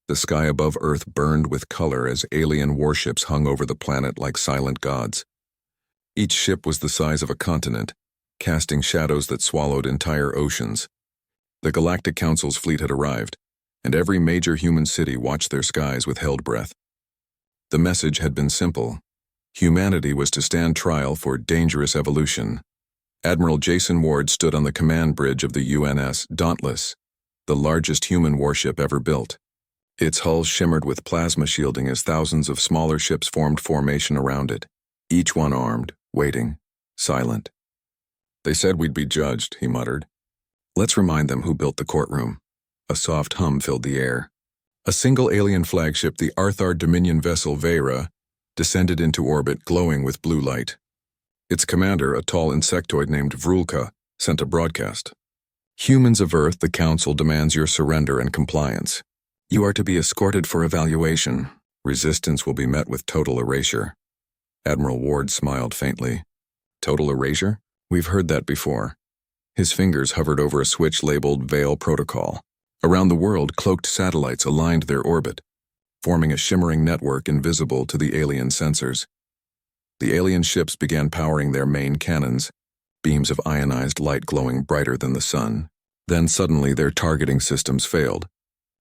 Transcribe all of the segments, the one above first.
The sky above Earth burned with color as alien warships hung over the planet like silent gods. Each ship was the size of a continent, casting shadows that swallowed entire oceans. The Galactic Council's fleet had arrived, and every major human city watched their skies with held breath. The message had been simple. Humanity was to stand trial for dangerous evolution. Admiral Jason Ward stood on the command bridge of the UNS Dauntless, the largest human warship ever built. Its hull shimmered with plasma shielding as thousands of smaller ships formed formation around it, each one armed, waiting, silent. "They said we'd be judged," he muttered. "Let's remind them who built the courtroom." A soft hum filled the air. A single alien flagship, the Arthar Dominion vessel Vera, descended into orbit, glowing with blue light. Its commander, a tall insectoid named Vrulka, sent a broadcast. "Humans of Earth, the Council demands your surrender and compliance. You are to be escorted for evaluation. Resistance will be met with total erasure." Admiral Ward smiled faintly. "Total erasure? We've heard that before." His fingers hovered over a switch labeled Veil Protocol. Around the world, cloaked satellites aligned their orbit, forming a shimmering network invisible to the alien sensors. The alien ships began powering their main cannons, beams of ionized light glowing brighter than the sun. Then suddenly their targeting systems failed.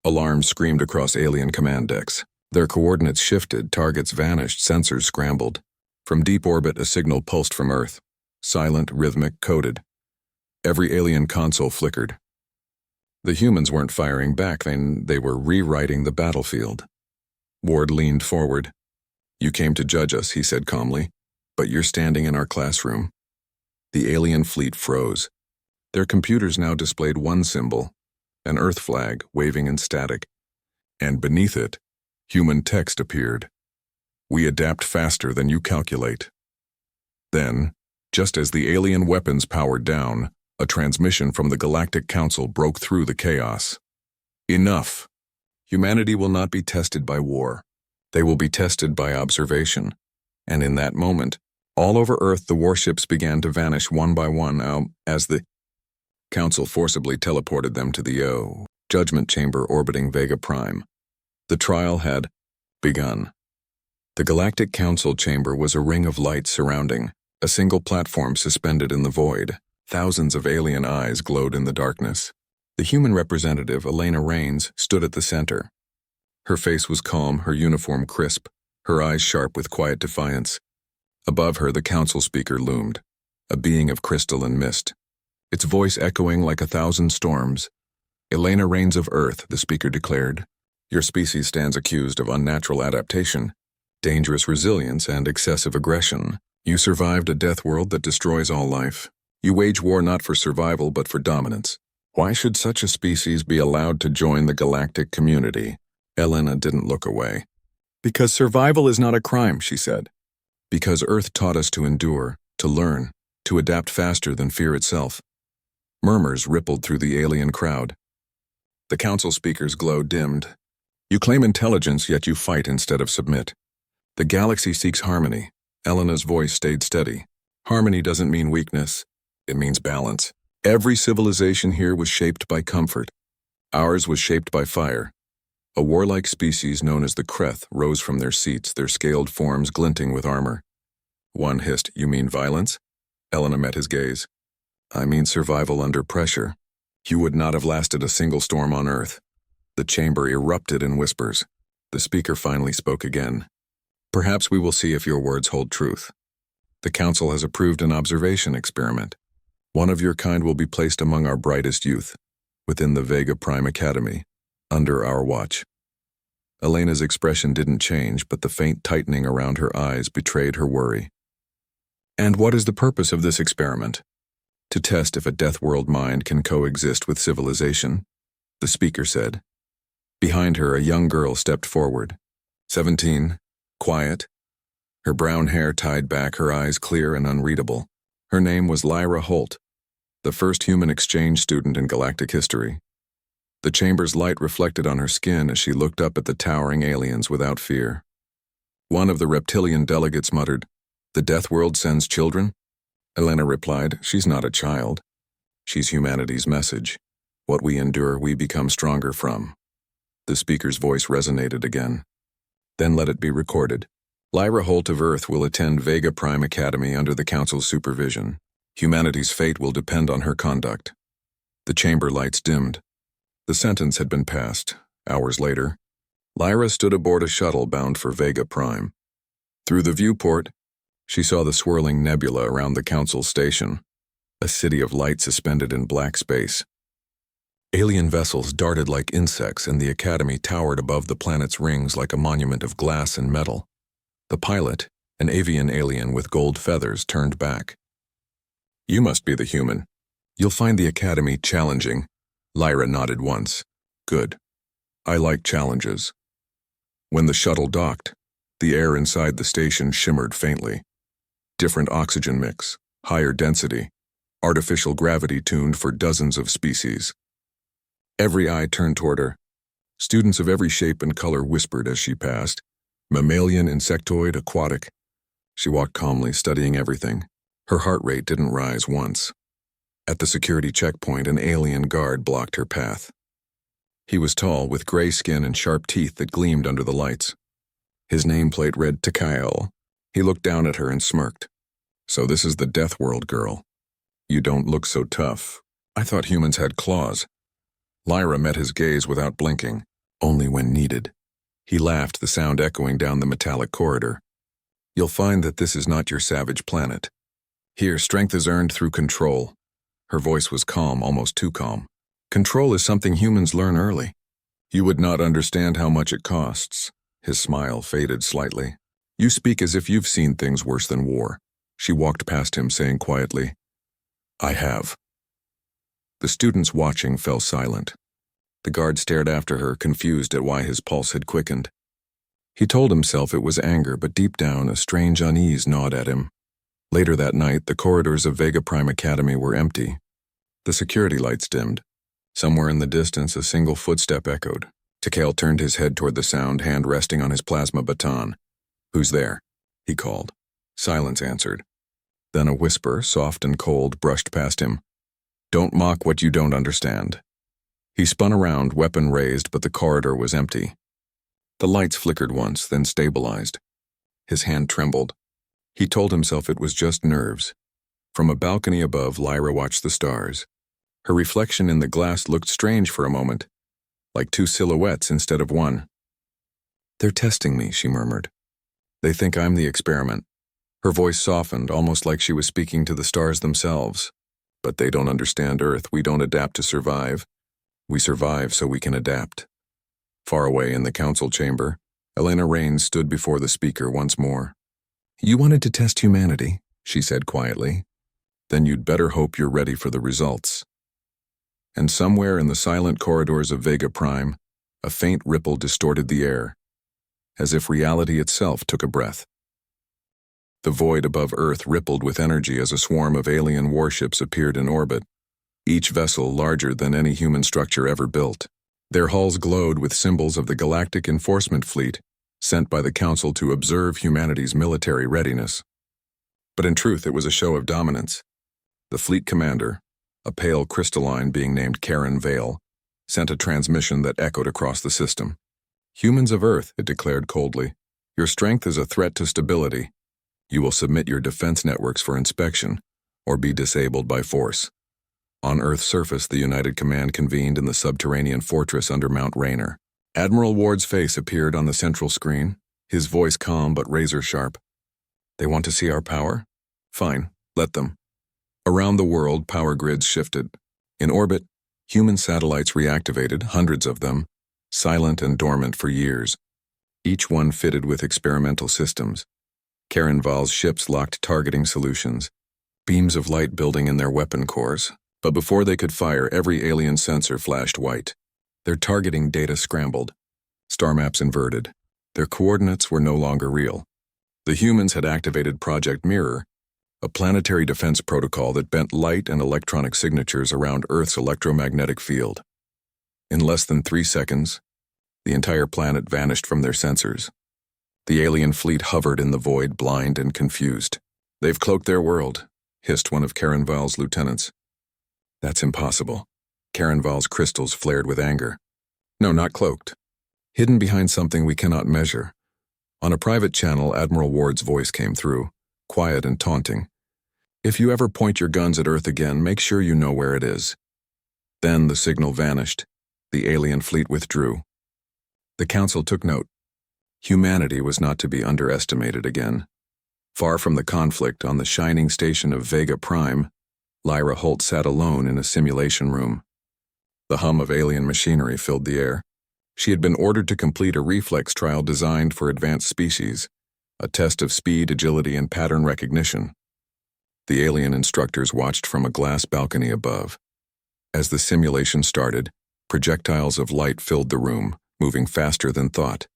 Alarms screamed across alien command decks. Their coordinates shifted, targets vanished, sensors scrambled. From deep orbit, a signal pulsed from Earth. Silent, rhythmic, coded. Every alien console flickered. The humans weren't firing back, they were rewriting the battlefield. Ward leaned forward. "You came to judge us," he said calmly, "but you're standing in our classroom." The alien fleet froze. Their computers now displayed one symbol, an Earth flag waving in static. And beneath it, human text appeared. "We adapt faster than you calculate." Then, just as the alien weapons powered down, a transmission from the Galactic Council broke through the chaos. "Enough. Humanity will not be tested by war. They will be tested by observation." And in that moment, all over Earth the warships began to vanish one by one as the Council forcibly teleported them to the Judgment Chamber orbiting Vega Prime. The trial had begun. The Galactic Council chamber was a ring of light surrounding, a single platform suspended in the void. Thousands of alien eyes glowed in the darkness. The human representative, Elena Rains, stood at the center. Her face was calm, her uniform crisp, her eyes sharp with quiet defiance. Above her, the council speaker loomed, a being of crystal and mist, its voice echoing like 1,000 storms. "Elena Rains of Earth," the speaker declared. "Your species stands accused of unnatural adaptation, dangerous resilience, and excessive aggression. You survived a death world that destroys all life. You wage war not for survival but for dominance. Why should such a species be allowed to join the galactic community?" Elena didn't look away. "Because survival is not a crime," she said. "Because Earth taught us to endure, to learn, to adapt faster than fear itself." Murmurs rippled through the alien crowd. The council speaker's glow dimmed. "You claim intelligence, yet you fight instead of submit. The galaxy seeks harmony." Elena's voice stayed steady. "Harmony doesn't mean weakness. It means balance. Every civilization here was shaped by comfort. Ours was shaped by fire. A warlike species known as the Kreth rose from their seats, their scaled forms glinting with armor." One hissed, "You mean violence?" Elena met his gaze. "I mean survival under pressure. You would not have lasted a single storm on Earth." The chamber erupted in whispers. The speaker finally spoke again. "Perhaps we will see if your words hold truth. The council has approved an observation experiment. One of your kind will be placed among our brightest youth, within the Vega Prime Academy, under our watch." Elena's expression didn't change, but the faint tightening around her eyes betrayed her worry. "And what is the purpose of this experiment?" "To test if a Deathworld mind can coexist with civilization," the speaker said. Behind her, a young girl stepped forward. 17, quiet, her brown hair tied back, her eyes clear and unreadable. Her name was Lyra Holt, the first human exchange student in galactic history. The chamber's light reflected on her skin as she looked up at the towering aliens without fear. One of the reptilian delegates muttered, "The Deathworld sends children?" Elena replied, "She's not a child. She's humanity's message. What we endure, we become stronger from." The speaker's voice resonated again. Then let it be recorded. Lyra Holt of Earth will attend Vega Prime Academy under the Council's supervision. Humanity's fate will depend on her conduct. The chamber lights dimmed. The sentence had been passed. Hours later, Lyra stood aboard a shuttle bound for Vega Prime. Through the viewport, she saw the swirling nebula around the Council station, a city of light suspended in black space. Alien vessels darted like insects, and the Academy towered above the planet's rings like a monument of glass and metal. The pilot, an avian alien with gold feathers, turned back. "You must be the human. You'll find the Academy challenging." Lyra nodded once. "Good. I like challenges." When the shuttle docked, the air inside the station shimmered faintly. Different oxygen mix, higher density, artificial gravity tuned for dozens of species. Every eye turned toward her. Students of every shape and color whispered as she passed. Mammalian, insectoid, aquatic. She walked calmly, studying everything. Her heart rate didn't rise once. At the security checkpoint, an alien guard blocked her path. He was tall, with gray skin and sharp teeth that gleamed under the lights. His nameplate read Takael. He looked down at her and smirked. "So this is the Deathworld girl. You don't look so tough. I thought humans had claws." Lyra met his gaze without blinking, only when needed. He laughed, the sound echoing down the metallic corridor. "You'll find that this is not your savage planet. Here, strength is earned through control." Her voice was calm, almost too calm. "Control is something humans learn early. You would not understand how much it costs." His smile faded slightly. "You speak as if you've seen things worse than war." She walked past him, saying quietly, "I have." The students watching fell silent. The guard stared after her, confused at why his pulse had quickened. He told himself it was anger, but deep down a strange unease gnawed at him. Later that night, the corridors of Vega Prime Academy were empty. The security lights dimmed. Somewhere in the distance, a single footstep echoed. Takael turned his head toward the sound, hand resting on his plasma baton. "Who's there?" he called. Silence answered. Then a whisper, soft and cold, brushed past him. "Don't mock what you don't understand." He spun around, weapon raised, but the corridor was empty. The lights flickered once, then stabilized. His hand trembled. He told himself it was just nerves. From a balcony above, Lyra watched the stars. Her reflection in the glass looked strange for a moment, like two silhouettes instead of one. "They're testing me," she murmured. "They think I'm the experiment." Her voice softened, almost like she was speaking to the stars themselves. "But they don't understand Earth. We don't adapt to survive. We survive so we can adapt." Far away in the council chamber, Elena Raines stood before the speaker once more. "You wanted to test humanity," she said quietly. "Then you'd better hope you're ready for the results." And somewhere in the silent corridors of Vega Prime, a faint ripple distorted the air, as if reality itself took a breath. The void above Earth rippled with energy as a swarm of alien warships appeared in orbit, each vessel larger than any human structure ever built. Their hulls glowed with symbols of the Galactic Enforcement Fleet, sent by the Council to observe humanity's military readiness. But in truth, it was a show of dominance. The fleet commander, a pale crystalline being named Karen Vale, sent a transmission that echoed across the system. "Humans of Earth," it declared coldly, "your strength is a threat to stability. You will submit your defense networks for inspection, or be disabled by force." On Earth's surface, the United Command convened in the subterranean fortress under Mount Rainier. Admiral Ward's face appeared on the central screen, his voice calm but razor-sharp. "They want to see our power? Fine, let them." Around the world, power grids shifted. In orbit, human satellites reactivated, hundreds of them, silent and dormant for years, each one fitted with experimental systems. Karen Val's ships locked targeting solutions, beams of light building in their weapon cores. But before they could fire, every alien sensor flashed white. Their targeting data scrambled, star maps inverted. Their coordinates were no longer real. The humans had activated Project Mirror, a planetary defense protocol that bent light and electronic signatures around Earth's electromagnetic field. In less than 3 seconds, the entire planet vanished from their sensors. The alien fleet hovered in the void, blind and confused. "They've cloaked their world," hissed one of Karen Val's lieutenants. "That's impossible." Karen Val's crystals flared with anger. "No, not cloaked. hidden behind something we cannot measure. On a private channel, Admiral Ward's voice came through, quiet and taunting. If you ever point your guns at Earth again, make sure you know where it is. Then the signal vanished. The alien fleet withdrew. The Council took note. Humanity was not to be underestimated again. Far from the conflict, on the shining station of Vega Prime, Lyra Holt sat alone in a simulation room. The hum of alien machinery filled the air. She had been ordered to complete a reflex trial designed for advanced species, a test of speed, agility, and pattern recognition. The alien instructors watched from a glass balcony above. As the simulation started, projectiles of light filled the room, moving faster than thought.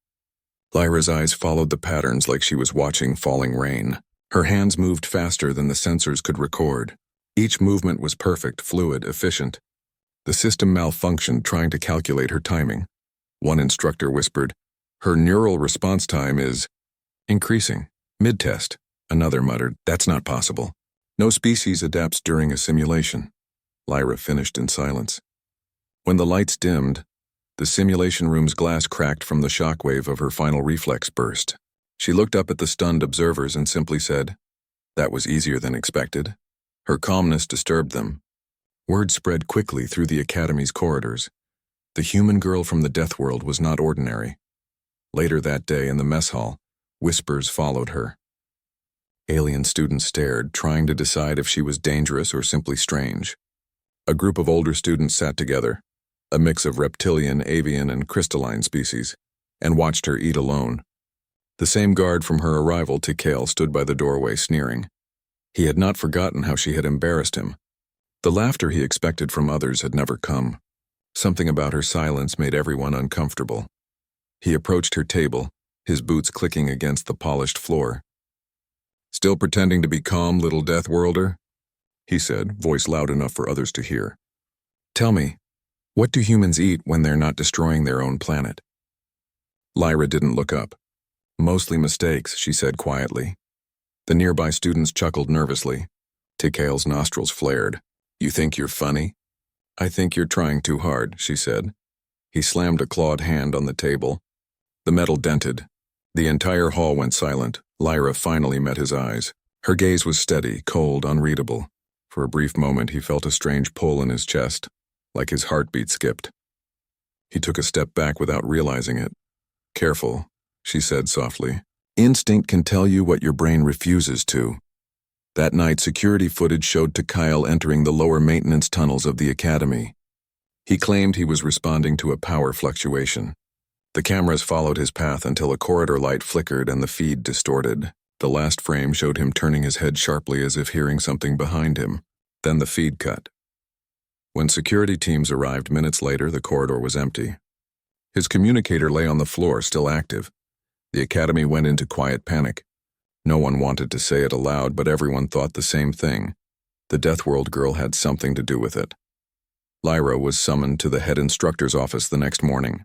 Lyra's eyes followed the patterns like she was watching falling rain. Her hands moved faster than the sensors could record. Each movement was perfect, fluid, efficient. The system malfunctioned trying to calculate her timing. One instructor whispered, "Her neural response time is increasing. Mid-test." Another muttered, "That's not possible. No species adapts during a simulation." Lyra finished in silence. When the lights dimmed, the simulation room's glass cracked from the shockwave of her final reflex burst. She looked up at the stunned observers and simply said, "That was easier than expected." Her calmness disturbed them. Word spread quickly through the Academy's corridors. The human girl from the Deathworld was not ordinary. Later that day in the mess hall, whispers followed her. Alien students stared, trying to decide if she was dangerous or simply strange. A group of older students sat together, a mix of reptilian, avian, and crystalline species, and watched her eat alone. The same guard from her arrival, Tikale, stood by the doorway sneering. He had not forgotten how she had embarrassed him. The laughter he expected from others had never come. Something about her silence made everyone uncomfortable. He approached her table, his boots clicking against the polished floor. "Still pretending to be calm, little Deathworlder?" he said, voice loud enough for others to hear. "Tell me, what do humans eat when they're not destroying their own planet?" Lyra didn't look up. "Mostly mistakes," she said quietly. The nearby students chuckled nervously. Tikale's nostrils flared. "You think you're funny?" "I think you're trying too hard," she said. He slammed a clawed hand on the table. The metal dented. The entire hall went silent. Lyra finally met his eyes. Her gaze was steady, cold, unreadable. For a brief moment he felt a strange pull in his chest, like his heartbeat skipped. He took a step back without realizing it. "Careful," she said softly. "Instinct can tell you what your brain refuses to." That night, security footage showed Tikale entering the lower maintenance tunnels of the Academy. He claimed he was responding to a power fluctuation. The cameras followed his path until a corridor light flickered and the feed distorted. The last frame showed him turning his head sharply as if hearing something behind him. Then the feed cut. When security teams arrived minutes later, the corridor was empty. His communicator lay on the floor, still active. The Academy went into quiet panic. No one wanted to say it aloud, but everyone thought the same thing. The Deathworld girl had something to do with it. Lyra was summoned to the head instructor's office the next morning.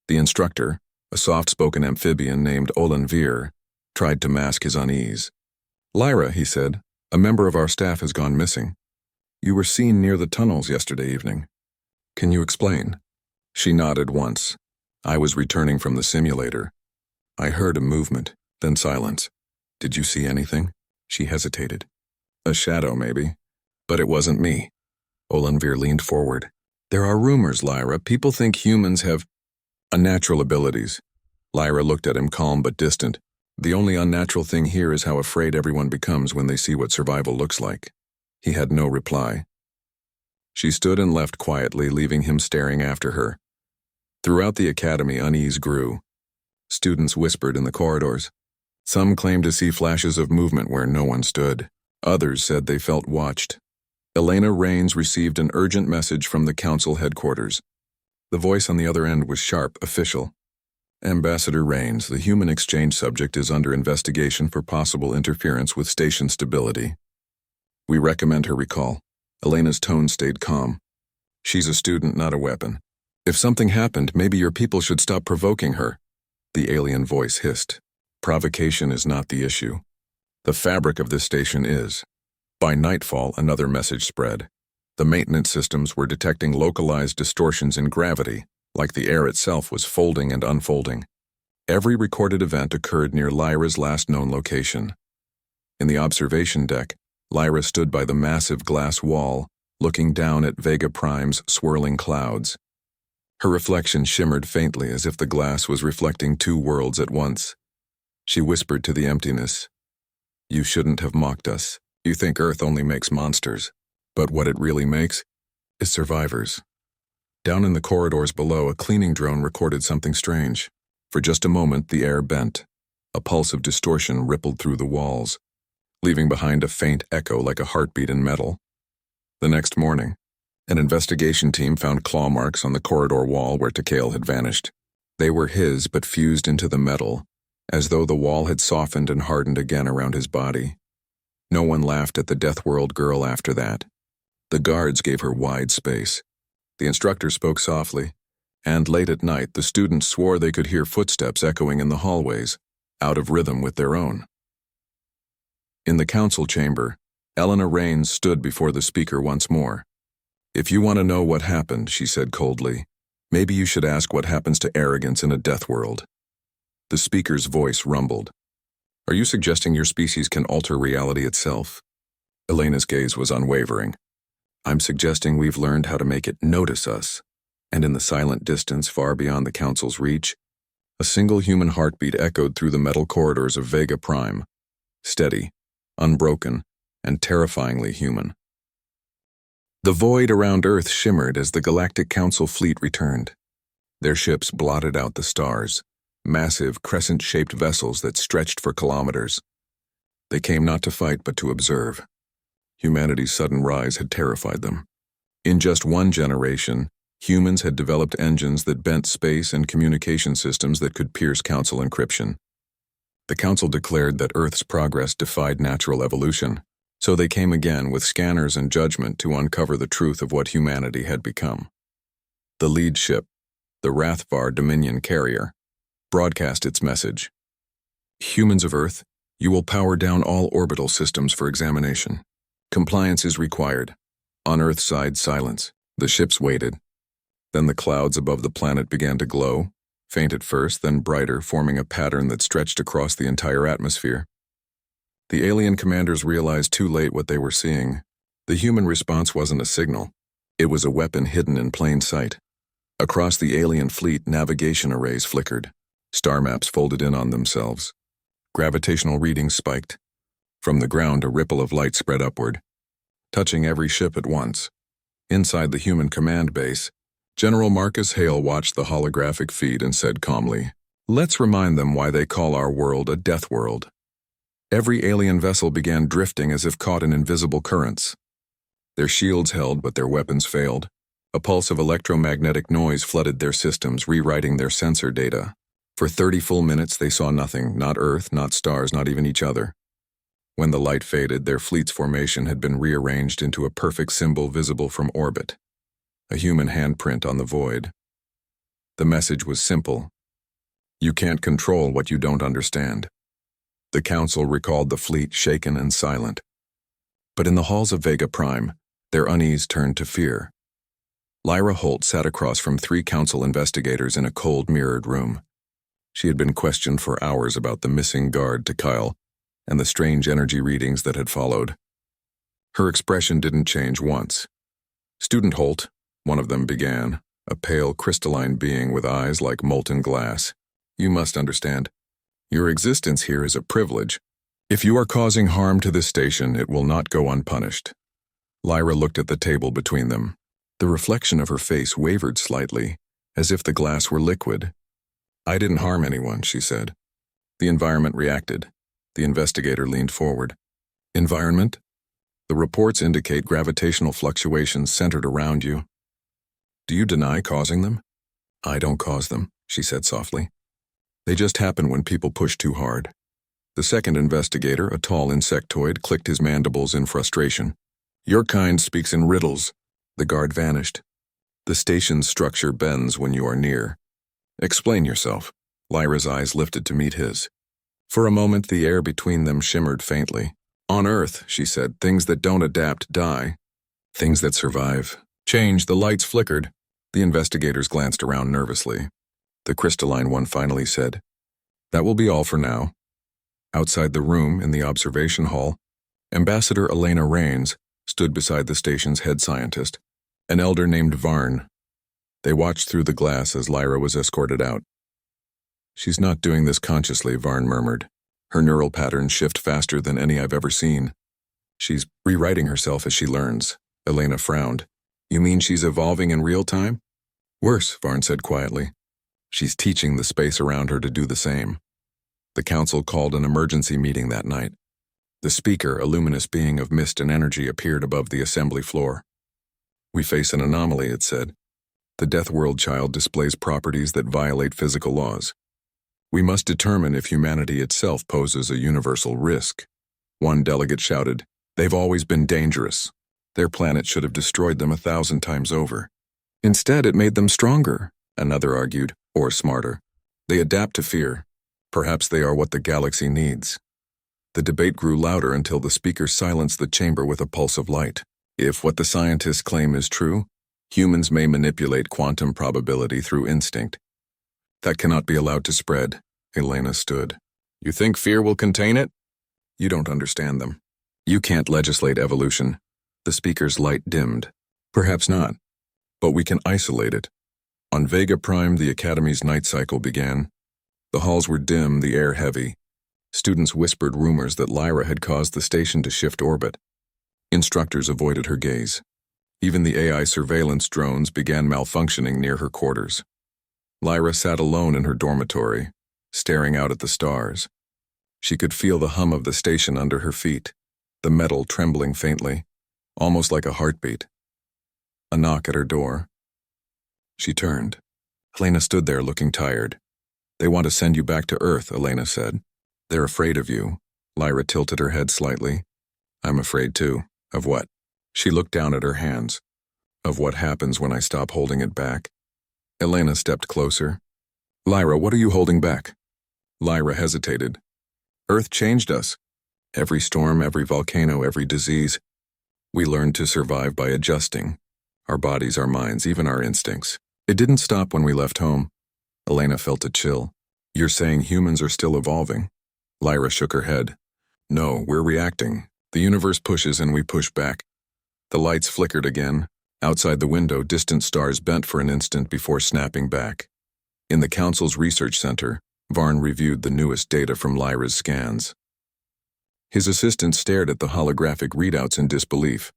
The instructor, a soft-spoken amphibian named Olenvir, tried to mask his unease. "Lyra," he said, "a member of our staff has gone missing. You were seen near the tunnels yesterday evening. Can you explain?" She nodded once. "I was returning from the simulator. I heard a movement, then silence." "Did you see anything?" She hesitated. "A shadow, maybe. But it wasn't me." Olenvir leaned forward. "There are rumors, Lyra. People think humans have unnatural abilities." Lyra looked at him, calm but distant. "The only unnatural thing here is how afraid everyone becomes when they see what survival looks like." He had no reply. She stood and left quietly, leaving him staring after her. Throughout the Academy, unease grew. Students whispered in the corridors. Some claimed to see flashes of movement where no one stood. Others said they felt watched. Elena Raines received an urgent message from the Council headquarters. The voice on the other end was sharp, official. "Ambassador Raines, the human exchange subject is under investigation for possible interference with station stability. We recommend her recall." Elena's tone stayed calm. "She's a student, not a weapon. If something happened, maybe your people should stop provoking her." The alien voice hissed. "Provocation is not the issue. The fabric of this station is." By nightfall, another message spread. The maintenance systems were detecting localized distortions in gravity, like the air itself was folding and unfolding. Every recorded event occurred near Lyra's last known location. In the observation deck, Lyra stood by the massive glass wall, looking down at Vega Prime's swirling clouds. Her reflection shimmered faintly as if the glass was reflecting two worlds at once. She whispered to the emptiness, "You shouldn't have mocked us. You think Earth only makes monsters, but what it really makes is survivors." Down in the corridors below, a cleaning drone recorded something strange. For just a moment, the air bent. A pulse of distortion rippled through the walls, leaving behind a faint echo like a heartbeat in metal. The next morning, an investigation team found claw marks on the corridor wall where Takale had vanished. They were his, but fused into the metal, as though the wall had softened and hardened again around his body. No one laughed at the Deathworld girl after that. The guards gave her wide space. The instructor spoke softly, and late at night the students swore they could hear footsteps echoing in the hallways, out of rhythm with their own. In the council chamber, Elena Raines stood before the speaker once more. "If you want to know what happened," she said coldly, "maybe you should ask what happens to arrogance in a death world." The speaker's voice rumbled. "Are you suggesting your species can alter reality itself?" Elena's gaze was unwavering. "I'm suggesting we've learned how to make it notice us." And in the silent distance far beyond the council's reach, a single human heartbeat echoed through the metal corridors of Vega Prime. Steady, unbroken, and terrifyingly human. The void around Earth shimmered as the Galactic Council fleet returned. Their ships blotted out the stars, massive crescent-shaped vessels that stretched for kilometers. They came not to fight but to observe. Humanity's sudden rise had terrified them. In just one generation, humans had developed engines that bent space and communication systems that could pierce Council encryption. The Council declared that Earth's progress defied natural evolution, so they came again with scanners and judgment to uncover the truth of what humanity had become. The lead ship, the Rathvar Dominion carrier, broadcast its message. "Humans of Earth, you will power down all orbital systems for examination. Compliance is required. On Earth's side, silence." The ships waited. Then the clouds above the planet began to glow, faint at first, then brighter, forming a pattern that stretched across the entire atmosphere. The alien commanders realized too late what they were seeing. The human response wasn't a signal. It was a weapon hidden in plain sight. Across the alien fleet, navigation arrays flickered. Star maps folded in on themselves. Gravitational readings spiked. From the ground, a ripple of light spread upward, touching every ship at once. Inside the human command base, General Marcus Hale watched the holographic feed and said calmly, "Let's remind them why they call our world a death world." Every alien vessel began drifting as if caught in invisible currents. Their shields held, but their weapons failed. A pulse of electromagnetic noise flooded their systems, rewriting their sensor data. For 30 full minutes they saw nothing, not Earth, not stars, not even each other. When the light faded, their fleet's formation had been rearranged into a perfect symbol visible from orbit. A human handprint on the void. The message was simple. You can't control what you don't understand. The Council recalled the fleet shaken and silent. But in the halls of Vega Prime, their unease turned to fear. Lyra Holt sat across from 3 Council investigators in a cold, mirrored room. She had been questioned for hours about the missing guard Takale and the strange energy readings that had followed. Her expression didn't change once. "Student Holt," one of them began, a pale, crystalline being with eyes like molten glass, "you must understand. Your existence here is a privilege. If you are causing harm to this station, it will not go unpunished." Lyra looked at the table between them. The reflection of her face wavered slightly, as if the glass were liquid. "I didn't harm anyone," she said. The environment reacted. The investigator leaned forward. "Environment? The reports indicate gravitational fluctuations centered around you. Do you deny causing them?" "I don't cause them," she said softly. "They just happen when people push too hard." The second investigator, a tall insectoid, clicked his mandibles in frustration. "Your kind speaks in riddles." The guard vanished. "The station's structure bends when you are near." "Explain yourself." Lyra's eyes lifted to meet his. For a moment, the air between them shimmered faintly. "On Earth," she said, "things that don't adapt die. Things that survive change." The lights flickered. The investigators glanced around nervously. The crystalline one finally said, "That will be all for now." Outside the room, in the observation hall, Ambassador Elena Rains stood beside the station's head scientist, an elder named Varn. They watched through the glass as Lyra was escorted out. "She's not doing this consciously," Varn murmured. "Her neural patterns shift faster than any I've ever seen. She's rewriting herself as she learns." Elena frowned. "You mean she's evolving in real time?" "Worse," Varn said quietly. "She's teaching the space around her to do the same." The council called an emergency meeting that night. The speaker, a luminous being of mist and energy, appeared above the assembly floor. "We face an anomaly," it said. "The Deathworld child displays properties that violate physical laws. We must determine if humanity itself poses a universal risk." One delegate shouted, "They've always been dangerous. Their planet should have destroyed them 1,000 times over. Instead, it made them stronger," another argued, "or smarter. They adapt to fear. Perhaps they are what the galaxy needs." The debate grew louder until the speaker silenced the chamber with a pulse of light. "If what the scientists claim is true, humans may manipulate quantum probability through instinct. That cannot be allowed to spread." Elena stood. "You think fear will contain it? You don't understand them. You can't legislate evolution." The speaker's light dimmed. "Perhaps not. But we can isolate it." On Vega Prime, the Academy's night cycle began. The halls were dim, the air heavy. Students whispered rumors that Lyra had caused the station to shift orbit. Instructors avoided her gaze. Even the AI surveillance drones began malfunctioning near her quarters. Lyra sat alone in her dormitory, staring out at the stars. She could feel the hum of the station under her feet, the metal trembling faintly, almost like a heartbeat. A knock at her door. She turned. Elena stood there looking tired. "They want to send you back to Earth," Elena said. "They're afraid of you." Lyra tilted her head slightly. "I'm afraid too." "Of what?" She looked down at her hands. "Of what happens when I stop holding it back." Elena stepped closer. "Lyra, what are you holding back?" Lyra hesitated. "Earth changed us. Every storm, every volcano, every disease. We learned to survive by adjusting. Our bodies, our minds, even our instincts. It didn't stop when we left home." Elena felt a chill. "You're saying humans are still evolving?" Lyra shook her head. "No, we're reacting. The universe pushes and we push back." The lights flickered again. Outside the window, distant stars bent for an instant before snapping back. In the Council's research center, Varn reviewed the newest data from Lyra's scans. His assistant stared at the holographic readouts in disbelief.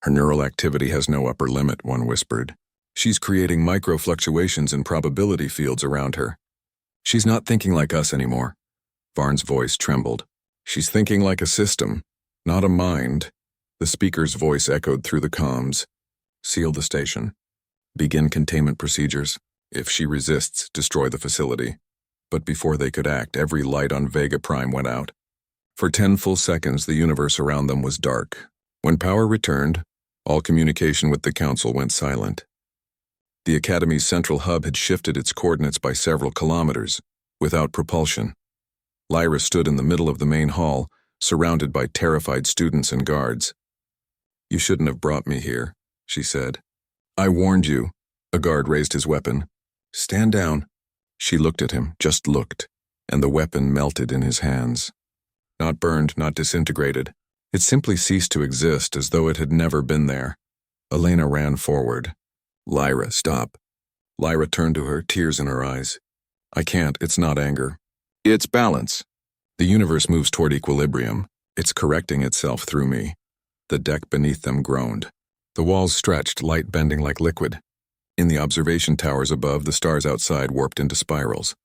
"Her neural activity has no upper limit," one whispered. "She's creating micro-fluctuations in probability fields around her. She's not thinking like us anymore." Varn's voice trembled. "She's thinking like a system, not a mind." The speaker's voice echoed through the comms. "Seal the station. Begin containment procedures. If she resists, destroy the facility." But before they could act, every light on Vega Prime went out. For 10 full seconds, the universe around them was dark. When power returned, all communication with the Council went silent. The Academy's central hub had shifted its coordinates by several kilometers, without propulsion. Lyra stood in the middle of the main hall, surrounded by terrified students and guards. "You shouldn't have brought me here," she said. "I warned you." A guard raised his weapon. "Stand down." She looked at him, just looked, and the weapon melted in his hands. Not burned, not disintegrated. It simply ceased to exist, as though it had never been there. Elena ran forward. "Lyra, stop." Lyra turned to her, tears in her eyes. "I can't, it's not anger. It's balance. The universe moves toward equilibrium. It's correcting itself through me." The deck beneath them groaned. The walls stretched, light bending like liquid. In the observation towers above, the stars outside warped into spirals.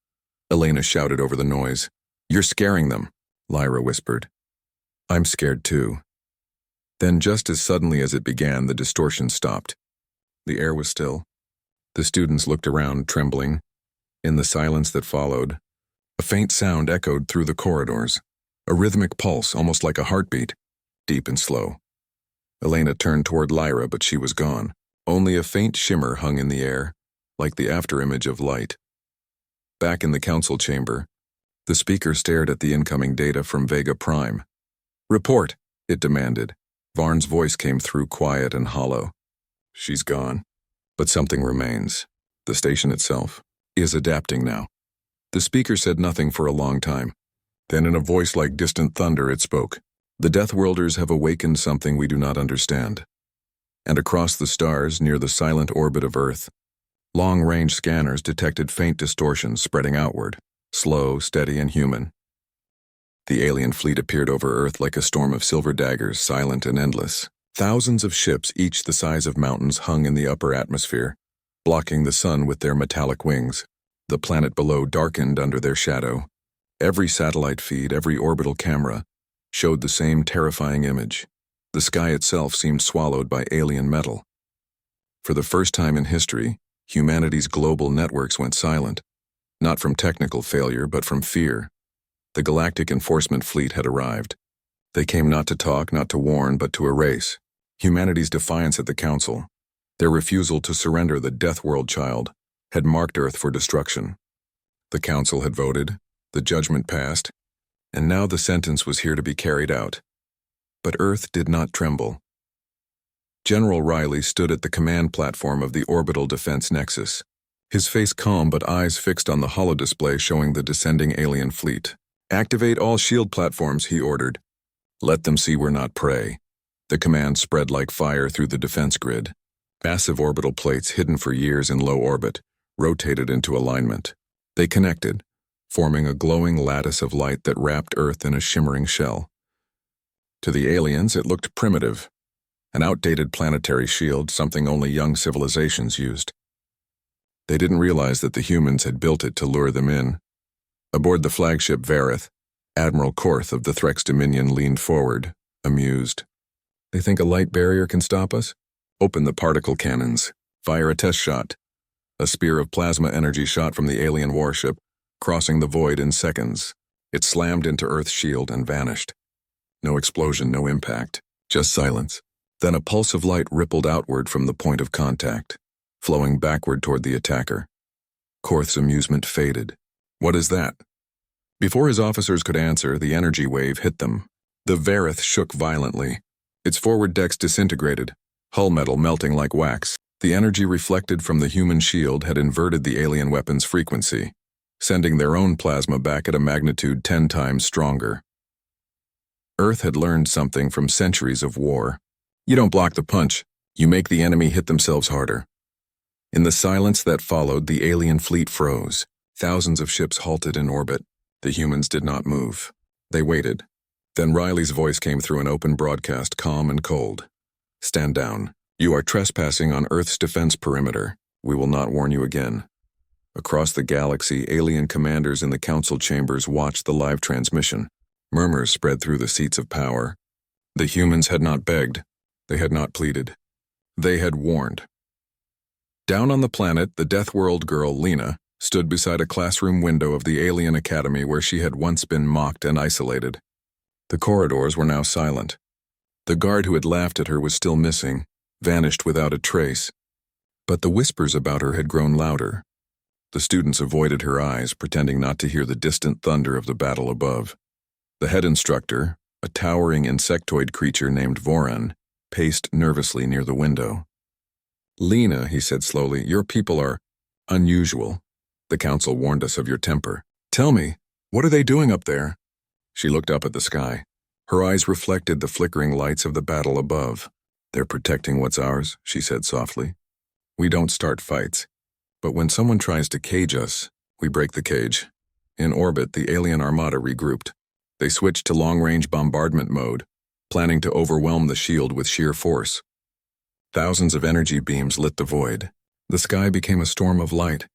Elena shouted over the noise. "You're scaring them," Lyra whispered. "I'm scared too." Then, just as suddenly as it began, the distortion stopped. The air was still. The students looked around, trembling. In the silence that followed, a faint sound echoed through the corridors, a rhythmic pulse, almost like a heartbeat, deep and slow. Elena turned toward Lyra, but she was gone. Only a faint shimmer hung in the air, like the afterimage of light. Back in the council chamber, the speaker stared at the incoming data from Vega Prime. "Report," it demanded. Varn's voice came through quiet and hollow. "She's gone." But something remains. The station itself is adapting now. The speaker said nothing for a long time. Then in a voice like distant thunder it spoke. The Deathworlders have awakened something we do not understand. And across the stars, near the silent orbit of Earth, long-range scanners detected faint distortions spreading outward, slow, steady, and human. The alien fleet appeared over Earth like a storm of silver daggers, silent and endless. Thousands of ships, each the size of mountains, hung in the upper atmosphere, blocking the sun with their metallic wings. The planet below darkened under their shadow. Every satellite feed, every orbital camera, showed the same terrifying image. The sky itself seemed swallowed by alien metal. For the first time in history, humanity's global networks went silent, not from technical failure, but from fear. The Galactic Enforcement Fleet had arrived. They came not to talk, not to warn, but to erase. Humanity's defiance at the Council, their refusal to surrender the Deathworld child, had marked Earth for destruction. The Council had voted, the judgment passed, and now the sentence was here to be carried out. But Earth did not tremble. General Riley stood at the command platform of the Orbital Defense Nexus, his face calm but eyes fixed on the holodisplay showing the descending alien fleet. "Activate all shield platforms," he ordered. "Let them see we're not prey." The command spread like fire through the defense grid. Massive orbital plates hidden for years in low orbit rotated into alignment. They connected, forming a glowing lattice of light that wrapped Earth in a shimmering shell. To the aliens, it looked primitive, an outdated planetary shield, something only young civilizations used. They didn't realize that the humans had built it to lure them in. Aboard the flagship Vareth, Admiral Korth of the Threx Dominion leaned forward, amused. "They think a light barrier can stop us? Open the particle cannons. Fire a test shot." A spear of plasma energy shot from the alien warship, crossing the void in seconds. It slammed into Earth's shield and vanished. No explosion, no impact, just silence. Then a pulse of light rippled outward from the point of contact, flowing backward toward the attacker. Korth's amusement faded. "What is that?" Before his officers could answer, the energy wave hit them. The Vareth shook violently. Its forward decks disintegrated, hull metal melting like wax. The energy reflected from the human shield had inverted the alien weapon's frequency, sending their own plasma back at a magnitude 10 times stronger. Earth had learned something from centuries of war. You don't block the punch, you make the enemy hit themselves harder. In the silence that followed, the alien fleet froze. Thousands of ships halted in orbit. The humans did not move. They waited. Then Riley's voice came through an open broadcast, calm and cold. "Stand down. You are trespassing on Earth's defense perimeter. We will not warn you again." Across the galaxy, alien commanders in the council chambers watched the live transmission. Murmurs spread through the seats of power. The humans had not begged. They had not pleaded. They had warned. Down on the planet, the Deathworld girl, Lena, stood beside a classroom window of the alien academy where she had once been mocked and isolated. The corridors were now silent. The guard who had laughed at her was still missing, vanished without a trace. But the whispers about her had grown louder. The students avoided her eyes, pretending not to hear the distant thunder of the battle above. The head instructor, a towering insectoid creature named Voran, paced nervously near the window. "Lena," he said slowly, "your people are unusual. The council warned us of your temper. Tell me, what are they doing up there?" She looked up at the sky. Her eyes reflected the flickering lights of the battle above. "They're protecting what's ours," she said softly. "We don't start fights, but when someone tries to cage us, we break the cage." In orbit, the alien armada regrouped. They switched to long-range bombardment mode, planning to overwhelm the shield with sheer force. Thousands of energy beams lit the void. The sky became a storm of light.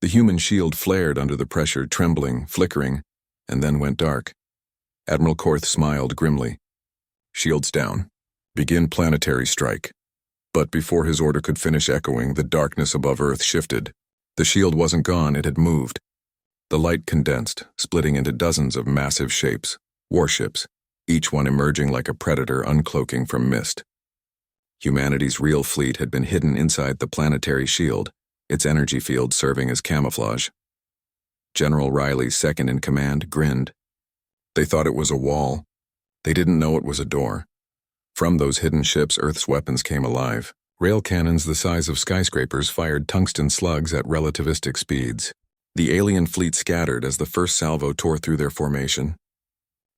The human shield flared under the pressure, trembling, flickering, and then went dark. Admiral Korth smiled grimly. "Shields down. Begin planetary strike." But before his order could finish echoing, the darkness above Earth shifted. The shield wasn't gone, it had moved. The light condensed, splitting into dozens of massive shapes, warships, each one emerging like a predator uncloaking from mist. Humanity's real fleet had been hidden inside the planetary shield, its energy field serving as camouflage. General Riley, second in command, grinned. They thought it was a wall. They didn't know it was a door. From those hidden ships, Earth's weapons came alive. Rail cannons the size of skyscrapers fired tungsten slugs at relativistic speeds. The alien fleet scattered as the first salvo tore through their formation.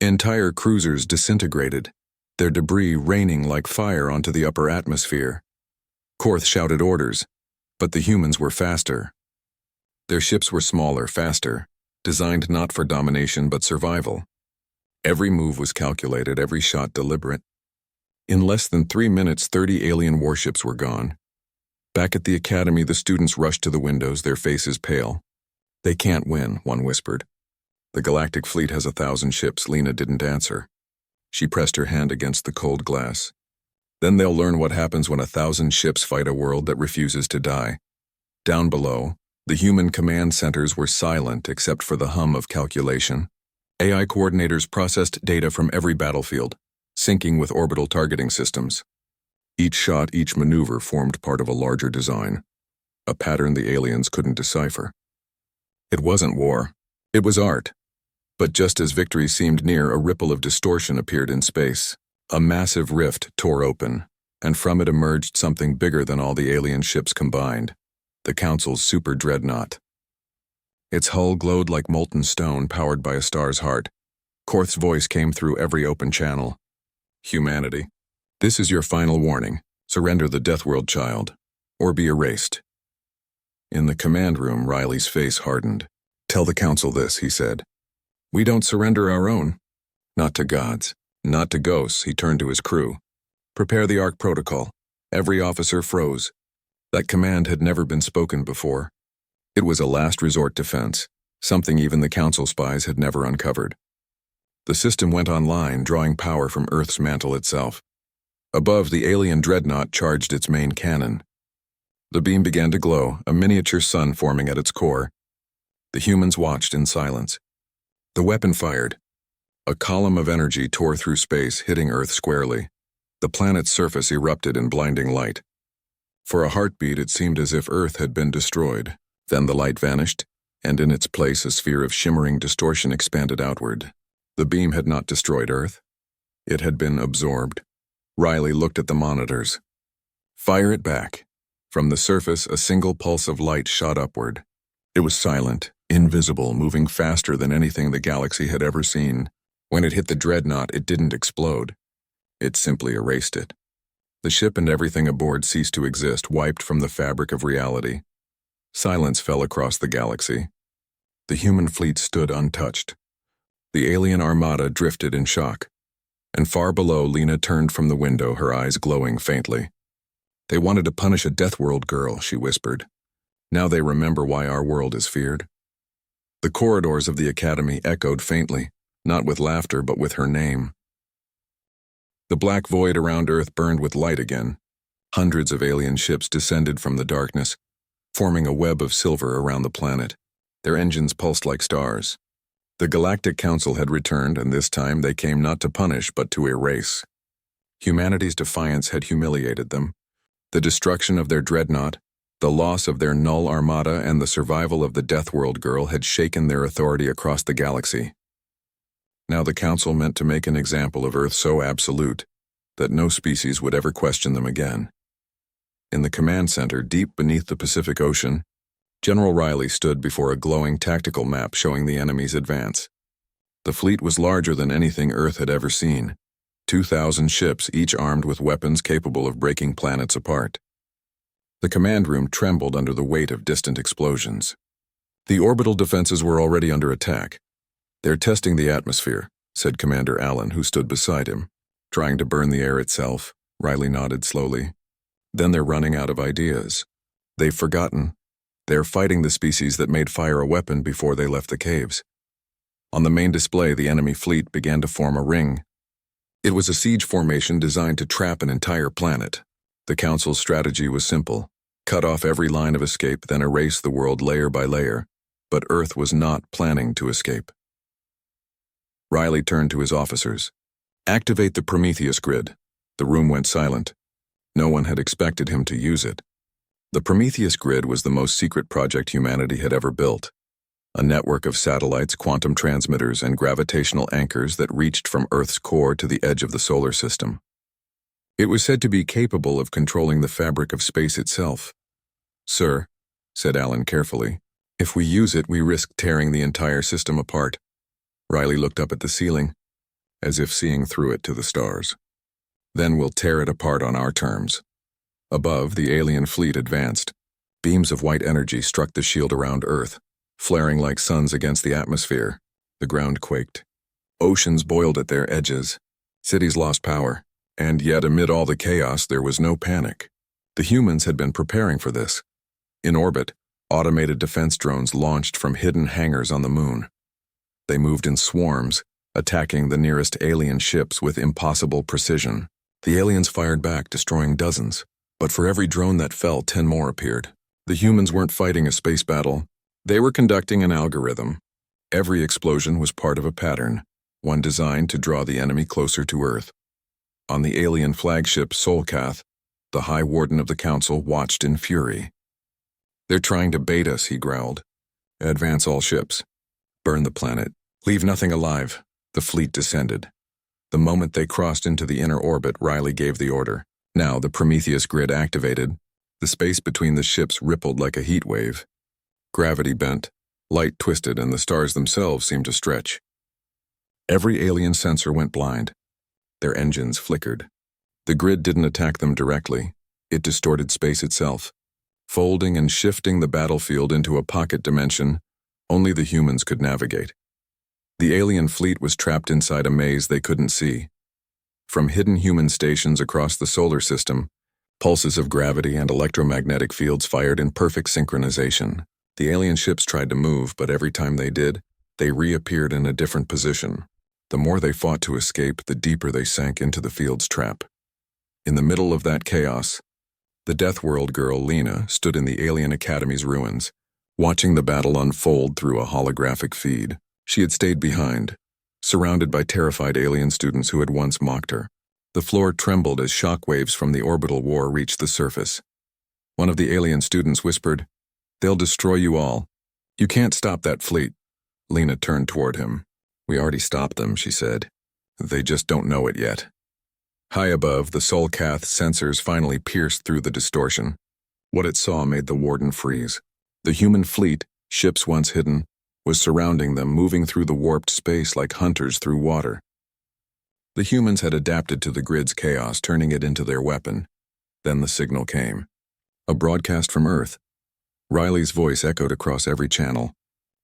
Entire cruisers disintegrated, their debris raining like fire onto the upper atmosphere. Korth shouted orders, but the humans were faster. Their ships were smaller, faster, designed not for domination but survival. Every move was calculated, every shot deliberate. In less than 3 minutes, 30 alien warships were gone. Back at the academy, the students rushed to the windows, their faces pale. "They can't win," one whispered. "The Galactic Fleet has 1,000 ships." Lena didn't answer. She pressed her hand against the cold glass. "Then they'll learn what happens when 1,000 ships fight a world that refuses to die." Down below, the human command centers were silent except for the hum of calculation. AI coordinators processed data from every battlefield, syncing with orbital targeting systems. Each shot, each maneuver formed part of a larger design, a pattern the aliens couldn't decipher. It wasn't war. It was art. But just as victory seemed near, a ripple of distortion appeared in space. A massive rift tore open, and from it emerged something bigger than all the alien ships combined, the Council's super dreadnought. Its hull glowed like molten stone powered by a star's heart. Korth's voice came through every open channel. "Humanity, this is your final warning. Surrender the Deathworld child, or be erased." In the command room, Riley's face hardened. "Tell the Council this," he said. "We don't surrender our own. Not to gods, not to ghosts." He turned to his crew. "Prepare the Ark Protocol." Every officer froze. That command had never been spoken before. It was a last resort defense, something even the Council spies had never uncovered. The system went online, drawing power from Earth's mantle itself. Above, the alien dreadnought charged its main cannon. The beam began to glow, a miniature sun forming at its core. The humans watched in silence. The weapon fired. A column of energy tore through space, hitting Earth squarely. The planet's surface erupted in blinding light. For a heartbeat, it seemed as if Earth had been destroyed. Then the light vanished, and in its place a sphere of shimmering distortion expanded outward. The beam had not destroyed Earth. It had been absorbed. Riley looked at the monitors. "Fire it back." From the surface, a single pulse of light shot upward. It was silent, invisible, moving faster than anything the galaxy had ever seen. When it hit the dreadnought, it didn't explode. It simply erased it. The ship and everything aboard ceased to exist, wiped from the fabric of reality. Silence fell across the galaxy. The human fleet stood untouched. The alien armada drifted in shock. And far below, Lena turned from the window, her eyes glowing faintly. "They wanted to punish a Deathworld girl," she whispered. "Now they remember why our world is feared." The corridors of the academy echoed faintly, not with laughter but with her name. The black void around Earth burned with light again. Hundreds of alien ships descended from the darkness, forming a web of silver around the planet. Their engines pulsed like stars. The Galactic Council had returned, and this time they came not to punish but to erase. Humanity's defiance had humiliated them. The destruction of their dreadnought, the loss of their null armada, and the survival of the Deathworld girl had shaken their authority across the galaxy. Now the Council meant to make an example of Earth so absolute that no species would ever question them again. In the command center, deep beneath the Pacific Ocean, General Riley stood before a glowing tactical map showing the enemy's advance. The fleet was larger than anything Earth had ever seen. 2,000 ships, each armed with weapons capable of breaking planets apart. The command room trembled under the weight of distant explosions. The orbital defenses were already under attack. "They're testing the atmosphere," said Commander Allen, who stood beside him. "Trying to burn the air itself," Riley nodded slowly. "Then they're running out of ideas. They've forgotten. They're fighting the species that made fire a weapon before they left the caves." On the main display, the enemy fleet began to form a ring. It was a siege formation designed to trap an entire planet. The Council's strategy was simple: cut off every line of escape, then erase the world layer by layer. But Earth was not planning to escape. Riley turned to his officers. "Activate the Prometheus grid." The room went silent. No one had expected him to use it. The Prometheus grid was the most secret project humanity had ever built. A network of satellites, quantum transmitters, and gravitational anchors that reached from Earth's core to the edge of the solar system. It was said to be capable of controlling the fabric of space itself. "Sir," said Alan carefully, "if we use it, we risk tearing the entire system apart." Riley looked up at the ceiling, as if seeing through it to the stars. "Then we'll tear it apart on our terms." Above, the alien fleet advanced. Beams of white energy struck the shield around Earth, flaring like suns against the atmosphere. The ground quaked. Oceans boiled at their edges. Cities lost power. And yet, amid all the chaos, there was no panic. The humans had been preparing for this. In orbit, automated defense drones launched from hidden hangars on the moon. They moved in swarms, attacking the nearest alien ships with impossible precision. The aliens fired back, destroying dozens. But for every drone that fell, 10 more appeared. The humans weren't fighting a space battle. They were conducting an algorithm. Every explosion was part of a pattern, one designed to draw the enemy closer to Earth. On the alien flagship Solkath, the High Warden of the Council watched in fury. "They're trying to bait us," he growled. "Advance all ships. Burn the planet. Leave nothing alive." The fleet descended. The moment they crossed into the inner orbit, Riley gave the order. Now the Prometheus grid activated. The space between the ships rippled like a heat wave. Gravity bent, light twisted, and the stars themselves seemed to stretch. Every alien sensor went blind. Their engines flickered. The grid didn't attack them directly. It distorted space itself, folding and shifting the battlefield into a pocket dimension only the humans could navigate. The alien fleet was trapped inside a maze they couldn't see. From hidden human stations across the solar system, pulses of gravity and electromagnetic fields fired in perfect synchronization. The alien ships tried to move, but every time they did, they reappeared in a different position. The more they fought to escape, the deeper they sank into the field's trap. In the middle of that chaos, the Deathworld girl Lena stood in the Alien Academy's ruins, watching the battle unfold through a holographic feed. She had stayed behind, surrounded by terrified alien students who had once mocked her. The floor trembled as shockwaves from the orbital war reached the surface. One of the alien students whispered, "They'll destroy you all. You can't stop that fleet." Lena turned toward him. "We already stopped them," she said. "They just don't know it yet." High above, the Solkath sensors finally pierced through the distortion. What it saw made the warden freeze. The human fleet, ships once hidden, was surrounding them, moving through the warped space like hunters through water. The humans had adapted to the grid's chaos, turning it into their weapon. Then the signal came. A broadcast from Earth. Riley's voice echoed across every channel.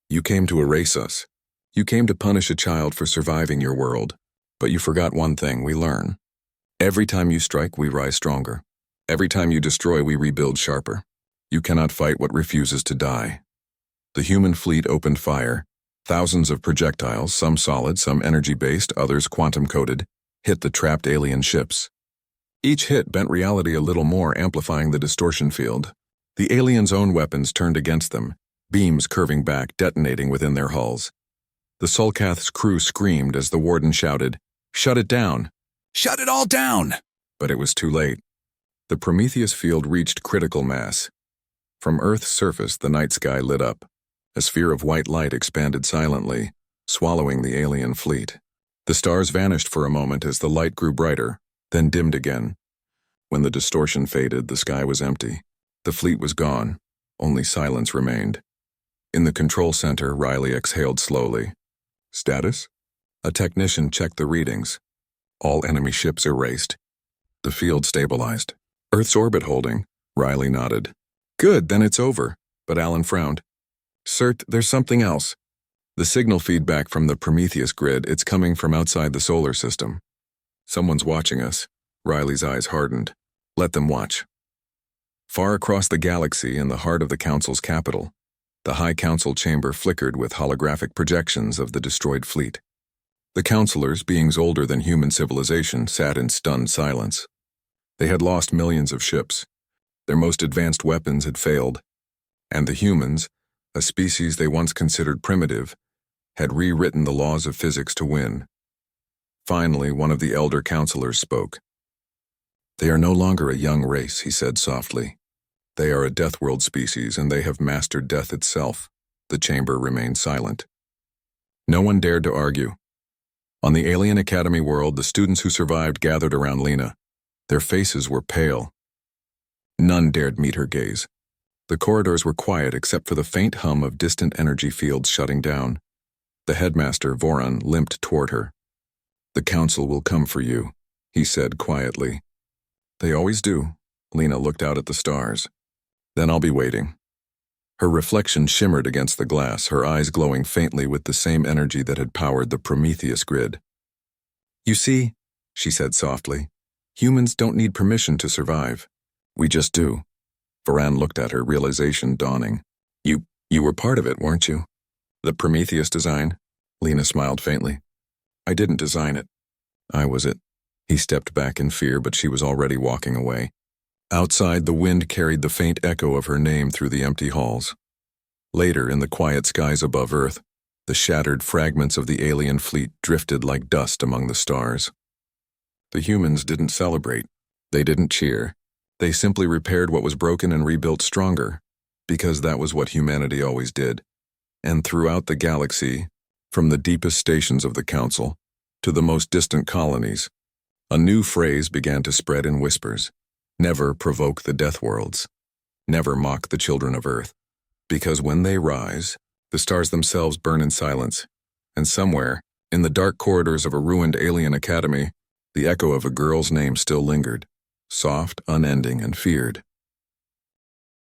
"You came to erase us. You came to punish a child for surviving your world. But you forgot one thing: we learn. Every time you strike, we rise stronger. Every time you destroy, we rebuild sharper. You cannot fight what refuses to die." The human fleet opened fire. Thousands of projectiles, some solid, some energy-based, others quantum-coded, hit the trapped alien ships. Each hit bent reality a little more, amplifying the distortion field. The aliens' own weapons turned against them, beams curving back, detonating within their hulls. The Solkath's crew screamed as the warden shouted, "Shut it down! Shut it all down!" But it was too late. The Prometheus field reached critical mass. From Earth's surface, the night sky lit up. A sphere of white light expanded silently, swallowing the alien fleet. The stars vanished for a moment as the light grew brighter, then dimmed again. When the distortion faded, the sky was empty. The fleet was gone. Only silence remained. In the control center, Riley exhaled slowly. "Status?" A technician checked the readings. All enemy ships erased. The field stabilized. "Earth's orbit holding," Riley nodded. "Good, then it's over." But Alan frowned. "Cert, there's something else." The signal feedback from the Prometheus grid, it's coming from outside the solar system. "Someone's watching us." Riley's eyes hardened. "Let them watch." Far across the galaxy, in the heart of the Council's capital, the High Council chamber flickered with holographic projections of the destroyed fleet. The councilors, beings older than human civilization, sat in stunned silence. They had lost millions of ships. Their most advanced weapons had failed. And the humans, a species they once considered primitive, had rewritten the laws of physics to win. Finally, one of the elder councilors spoke. "They are no longer a young race," he said softly. "They are a Deathworld species, and they have mastered death itself." The chamber remained silent. No one dared to argue. On the Alien Academy world, the students who survived gathered around Lena. Their faces were pale. None dared meet her gaze. The corridors were quiet except for the faint hum of distant energy fields shutting down. The headmaster, Voron, limped toward her. "The council will come for you," he said quietly. "They always do." Lena looked out at the stars. "Then I'll be waiting." Her reflection shimmered against the glass, her eyes glowing faintly with the same energy that had powered the Prometheus grid. "You see," she said softly, "humans don't need permission to survive. We just do." Voron looked at her, realization dawning. You were part of it, weren't you? "The Prometheus design?" Lena smiled faintly. "I didn't design it. I was it." He stepped back in fear, but she was already walking away. Outside, the wind carried the faint echo of her name through the empty halls. Later, in the quiet skies above Earth, the shattered fragments of the alien fleet drifted like dust among the stars. The humans didn't celebrate. They didn't cheer. They simply repaired what was broken and rebuilt stronger, because that was what humanity always did. And throughout the galaxy, from the deepest stations of the Council to the most distant colonies, a new phrase began to spread in whispers. Never provoke the Deathworlds. Never mock the children of Earth. Because when they rise, the stars themselves burn in silence, and somewhere, in the dark corridors of a ruined alien academy, the echo of a girl's name still lingered, soft, unending, and feared.